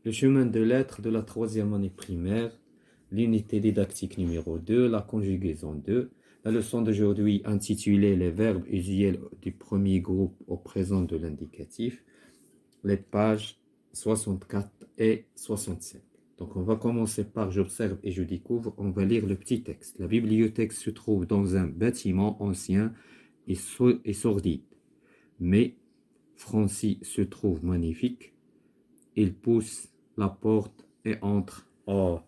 Le chemin de l'être de la troisième année primaire, l'unité didactique numéro 2, la conjugaison 2. La leçon d'aujourd'hui intitulée les verbes usuels du premier groupe au présent de l'indicatif, les pages 64 et 67. Donc on va commencer par j'observe et je découvre. On va lire le petit texte. La bibliothèque se trouve dans un bâtiment ancien et sordide. Mais Francis se trouve magnifique. Il pousse la porte et entre. Oh,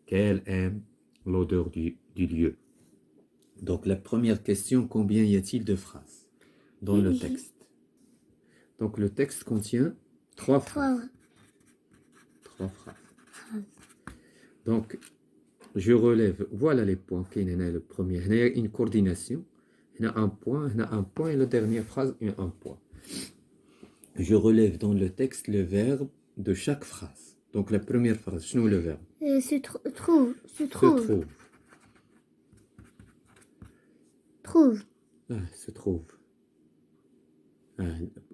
qu'elle aime l'odeur du lieu. Donc la première question, combien y a-t-il de phrases dans le texte? Donc le texte contient 3 phrases. 3 phrases. Donc je relève, voilà les points. Le premier, il y a une coordination. Il y a un point et la dernière phrase, un point. Je relève dans le texte le verbe de chaque phrase. Donc la première phrase, je le verbe. Se trouve. Se trouve.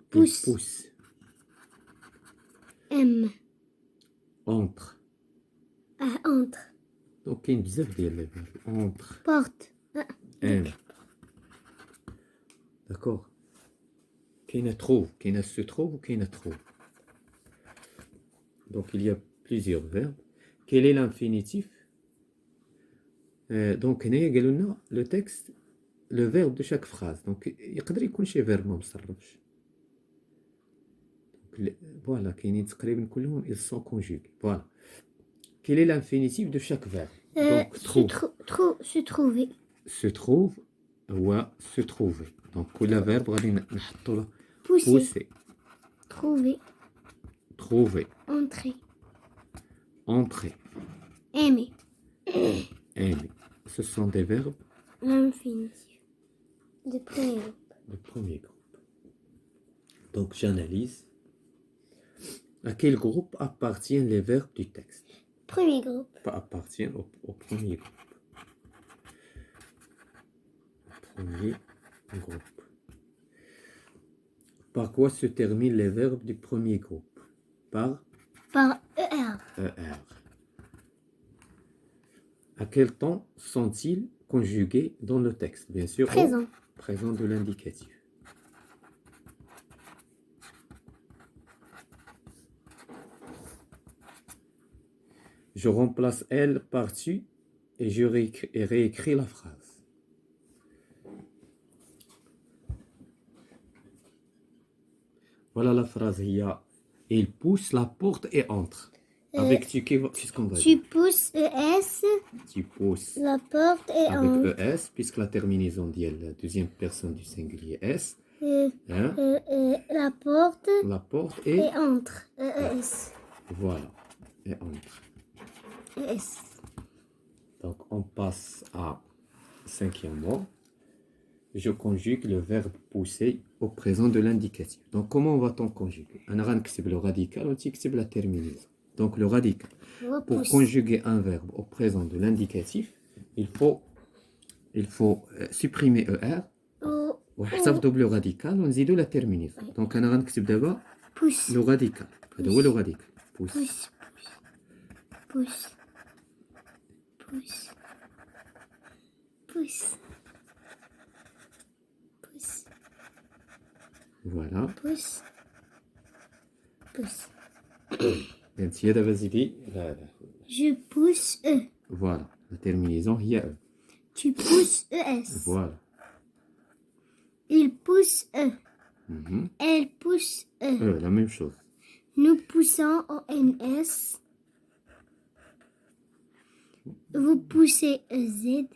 Pousse. Aime. Entre. Entre. Donc il y a بزاف ديال les verbes. Entre. Porte. Aime. D'accord. Qui trouve, qui se trouve ou qui trouve. Donc il y a plusieurs verbes. Quel est l'infinitif? Donc le texte, le verbe de chaque phrase. Donc يقدر يكون شي verbe ما مصرفش. Voilà, كاينين تقريبا كلهم ils sont conjugués. Voilà. Quel est l'infinitif de chaque verbe? Donc Se trouver. Se trouve ou se trouver. Donc كل verbe غادي نحطوا له Pousser. Trouver. Trouver. Entrer. Aimer. Aimer. Ce sont des verbes. L'infinitif. Le premier groupe. Donc j'analyse. À quel groupe appartiennent les verbes du texte? Premier groupe. Appartiennent au premier groupe. Premier groupe. Par quoi se terminent les verbes du premier groupe? Par ER. À quel temps sont-ils conjugués dans le texte? Bien sûr, présent. Présent de l'indicatif. Je remplace elle par tu et je réécris la phrase. Voilà la phrase. Il pousse la porte et entre. Avec tu, qu'est-ce qu'on va dire? Tu pousses ES. Tu pousses la porte et entre. Avec ES, puisque la terminaison dit la deuxième personne du singulier S. La porte. La porte et entre. ES. Voilà. Et entre. ES. Donc on passe à cinquième mot. Je conjugue le verbe pousser au présent de l'indicatif. Donc comment va-t-on conjuguer? On va écrire le radical, on va la terminaison. Donc le radical. Pour conjuguer un verbe au présent de l'indicatif, il faut supprimer ER. وحسب double radical, on zide la terminaison. Donc on va écrire d'abord le radical. هذا هو le radical. Pousse. Voilà. Pousse. Je pousse E. Voilà. La terminaison, il y a E. Tu pousses ES. Voilà. Il pousse E. Mm-hmm. Elle pousse E. La même chose. Nous poussons ONS. Vous poussez EZ.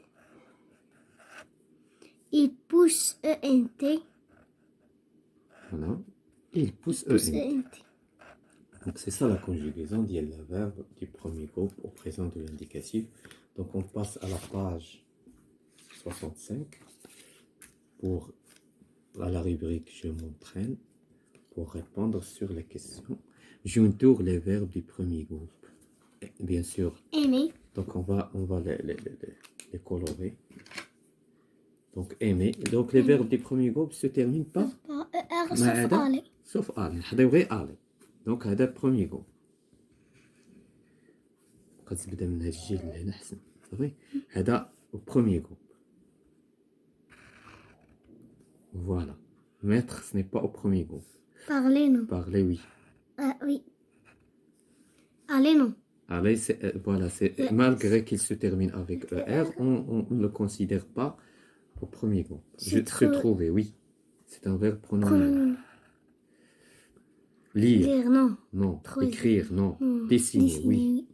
Il pousse ENT. Voilà. Il pousse ENT. Donc c'est ça la conjugaison du verbe du premier groupe au présent de l'indicatif. Donc on passe à la page 65 à la rubrique je m'entraîne pour répondre sur les questions. J'entoure les verbes du premier groupe. Et bien sûr. Aimer. Donc on va les colorer. Donc aimer. Donc les verbes du premier groupe se terminent par ER sauf aller. Sauf aller. Donc c'est le premier groupe. قد تبدا من هاد الجهه لهنا احسن صافي. هذا البروميير جروب. Voilà. Mettre, ce n'est pas au premier groupe. Parler, non. Parler, oui. Oui. Aller, non. Aller, voilà, c'est malgré qu'il se termine avec ER, on ne le considère pas au premier groupe. Je te trouver, oui. C'est un verbe pronominal. Pronom. Lire, Lire, non. non. Trouver. Écrire, non. Non. Dessiner, oui.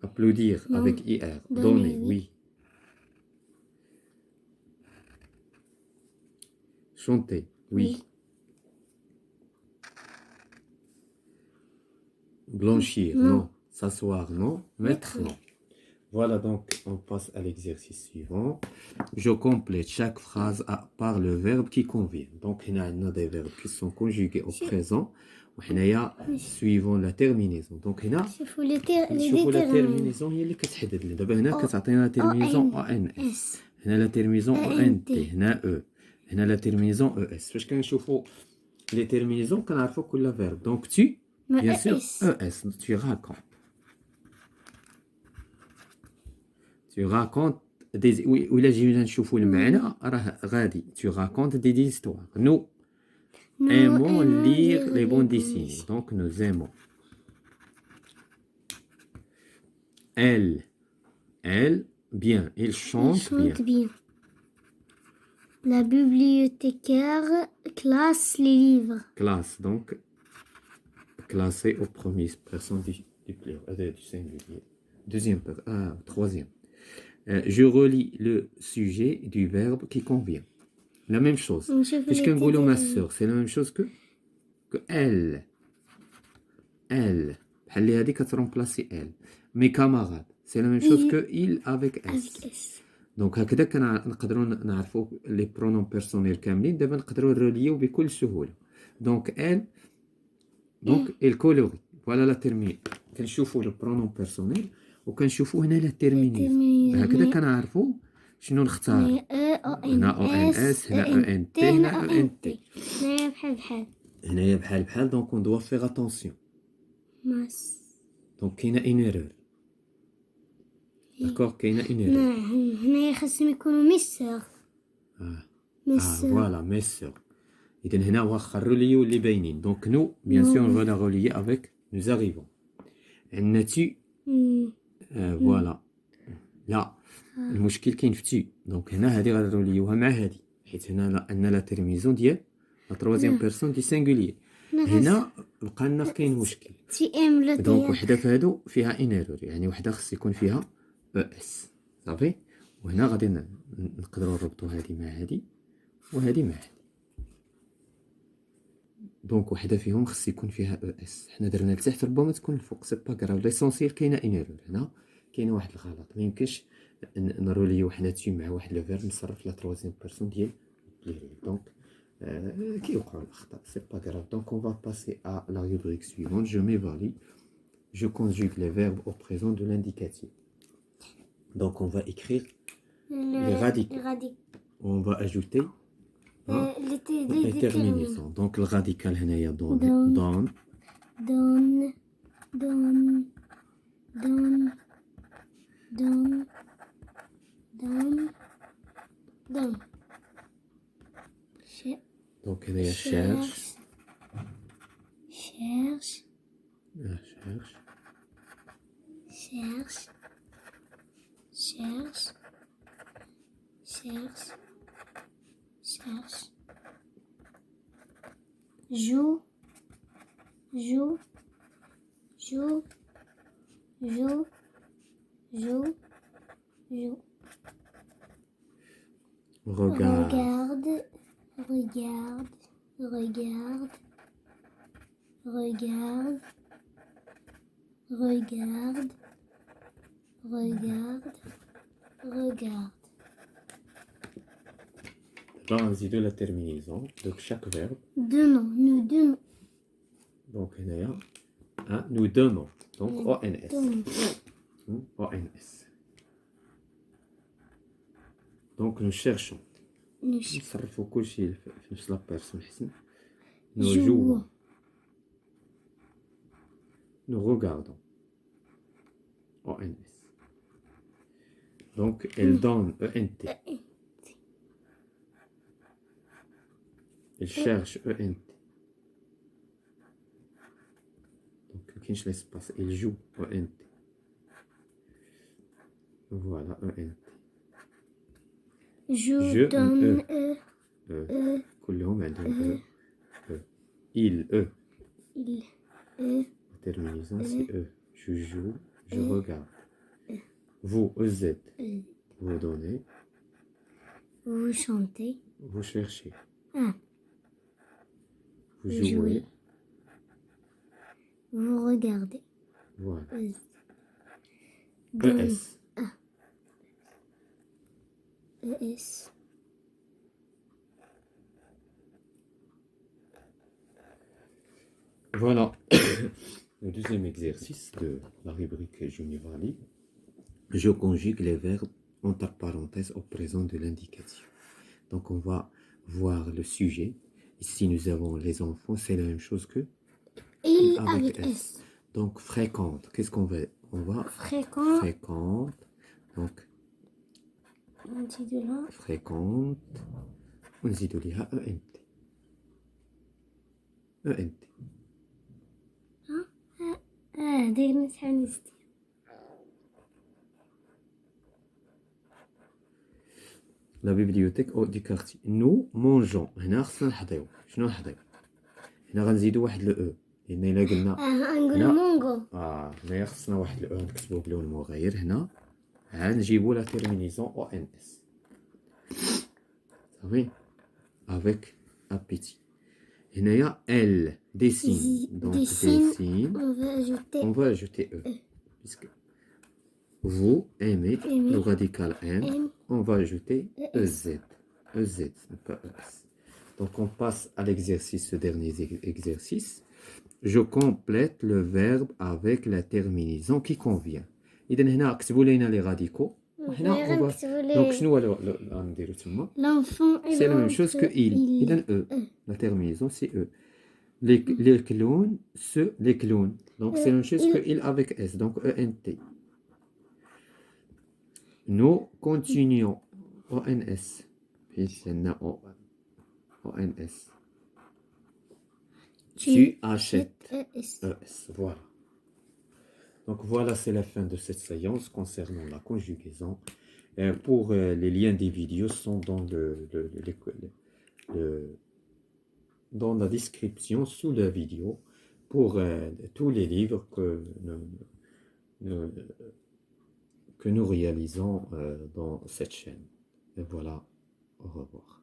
Applaudir Non. avec IR. Donner, Donner, oui. oui. Chanter, oui. Oui. Blanchir, Non. non. S'asseoir, non. Mettre, Mettre, non. Voilà, donc on passe à l'exercice suivant. Je complète chaque phrase par le verbe qui convient. Donc, il y a des verbes qui sont conjugués au présent. Il y a suivant la terminaison. Donc, il y a شوفوا les les شوفوا la déterminants. terminaison هي اللي كتحدد لنا. دابا هنا كتعطينا terminaison ONS. هنا la terminaison ONT. هنا E. هنا la terminaison ES. فاش كنشوفوا les terminaisons كنعرفوا كل verbe. Donc, tu, bien sûr, ES. Tu racontes. Tu racontes des... وإلا جينا نشوفوا المعنى راه غادي. Tu racontes des histoires. Nous aimons lire les bandes dessinées. Donc, nous aimons. Elle, bien. Il chante bien. La bibliothécaire classe les livres. Classe, donc, classé au premier personne du singulier. Deuxième, troisième. Je relis le sujet du verbe qui convient. La même chose. Puisque ma soeur, c'est la même chose que elle. Elle. Elle a dit qu'elle remplacer elle. Mes camarades, c'est la même chose que il avec S. Donc, هكذا كنقدروا نعرفوا les pronoms personnels كاملين. دابا نقدروا نروليو بكل سهولة. Donc, elle. Donc, il colorie. Voilà la terminaison. كنشوفوا le pronom personnel وكنشوفوا هنا لا terminaison. هكذا كنعرفوا شنو نختار. هنا ONS, هنا ENT, هنا ENT. هنايا بحال بحال. هنايا بحال بحال. Donc, on doit faire attention. Donc, كاينة une erreur. D'accord, كاينة une erreur. هنايا خاصهم يكونوا ميسور. Voilà, mes sœurs. إذا هنا واخا الروليو اللي باينين. Donc, nous, bien sûr, on va la relier avec nous arrivons. عندنا tu. Voilà. لا المشكل كاين في تي. دونك هنا هادي غنروليوها مع هادي حيت هنا عندنا لا تيرميزون ديال لا تروازيام بيرسون دي سينغولير. هنا بقى لنا كاين مشكل. تي ام لا دونك وحده في هادو فيها ان ايرور. يعني وحده خص يكون فيها او اس صافي. وهنا غادي نقدروا نربطوا هادي مع هادي وهادي مع هادي. دونك وحده فيهم خص يكون فيها او اس. حنا درنا لتحت ربما تكون الفوق. سي با كراف. ليسونسيال كاينه ان ايرور. هنا كاين واحد الغلط. ما يمكنش نروليو حنا تي مع واحد لو فيرب نصرف لا تروازيام بيرسون ديال بليريل. دونك كيوقعوا الاخطاء. سي با كراف. دونك اون فا باسي ا لا روبريك سويفونت. جو ميفالي. Je conjugue les verbes au présent de l'indicatif. Donc on va écrire les radicaux. On va ajouter les terminaisons. Donc le radical هنايا donne. Donc هنايا cherche. Joue. Regarde. Regarde. Là, on dit de la terminaison de chaque verbe. Donnons, nous donnons. Donc, nous donnons. Donc, ONS. ONS. Donc, nous cherchons. نصرفوا كل شيء في نفس لا بيرسون حسن. Nous jouons. nous regardons. ONS. Donc, elle donne ENT. Elle cherche ENT. Donc, كاينش l'espace. Elle joue ENT. Voilà, ENT. Je donne كلهم عندهم E. Il, E. il, La terminaison, c'est E. Je joue, je regarde. Vous, EZ. Vous donnez, vous chantez, vous cherchez. Ah. Vous Vous jouez. jouez. vous regardez. Voilà. Donne, ES. ES. Voilà le deuxième exercice de la rubrique Junior Valley. Je conjugue les verbes entre parenthèses au présent de l'indicatif. Donc on va voir le sujet. Ici nous avons les enfants, c'est la même chose que Il avec avec S. S. Donc fréquente, qu'est-ce qu'on va Fréquent. fréquente. Donc On dit de là. fréquente. ونزيدو ليها ENT. ENT. داير مسحة نستي. La bibliothèque du quartier. Nous mangeons. هنا خصنا نحضيو. شنو نحضيو؟ هنا غنزيدو واحد لو او لان الا قلنا نقولو مونغو. هنايا خصنا واحد لو او نكتبو بلون مغاير هنا نجيبو لا تيرمينيزون او ان اس صافي افيك ابيتي. هنايا ال ديسين دونك ديسين On va ajouter on va ajouter e puisque vous aimez le radical n on va ajouter ez ez ce n'est pas es. Donc on passe à l'exercice, ce dernier exercice. Je complète le verbe avec la terminaison qui convient. إذا هنا اكتبوا لنا les radicaux. هنا donc شنو هو غنديرو تما؟ L'enfant C'est la même chose que il. إذا e. La terminaison c'est e. Les clowns, les clowns. Donc c'est la même chose que il avec s. Donc ENT. Nous continuons. ONS. Puis c'est ONS. Tu achètes ES. Voilà. Donc voilà, c'est la fin de cette séance concernant la conjugaison. Pour les liens des vidéos sont dans la description sous la vidéo pour tous les livres que nous réalisons dans cette chaîne. Et voilà, au revoir.